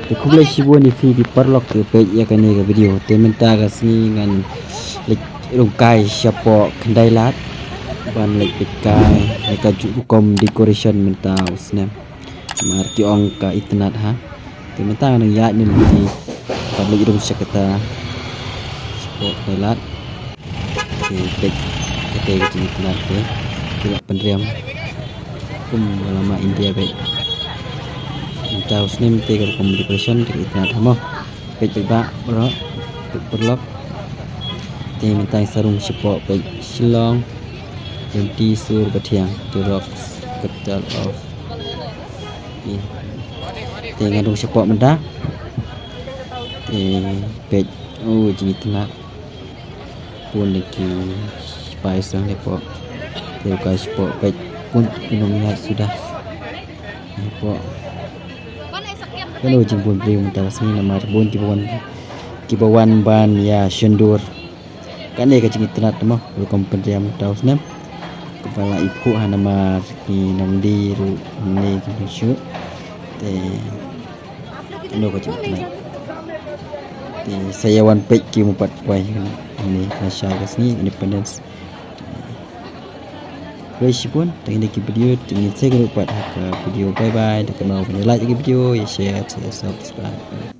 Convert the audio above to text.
Di kublai sibuan di fi di parlok ke page ya kan ke video tementa ka sini ngan lek rungkai siapo kendai lat ban lek pikai lek kom decoration menta usna mar ki ong ka itnat ha tementa nang ya ni di ban lek rung sakata siapo kendai lat di page kete ke itnat ke tidak penriam lama India baik tahu sini mesti kalau communication di internet mo baik ba bro berlok di minta sarung sipo baik Shillong yang di sur batiang the rocks capital of di ngadung sipo menda di baik oh jenis internet pun lagi spice yang lepo di kai sipo baik pun minumnya sudah lepo kalau jemput beli mentah sini nama rebun kibawan ban ya syendur kan dia kecing internet mah belum pendiam tahu senam kepala ibu nama ni namdi ru ni gitu kalau kecing internet saya wan page ki 4 poin ini Malaysia ke sini independence guys pun tengok video tengok saya kalau buat video bye bye dan kalau like video ya share subscribe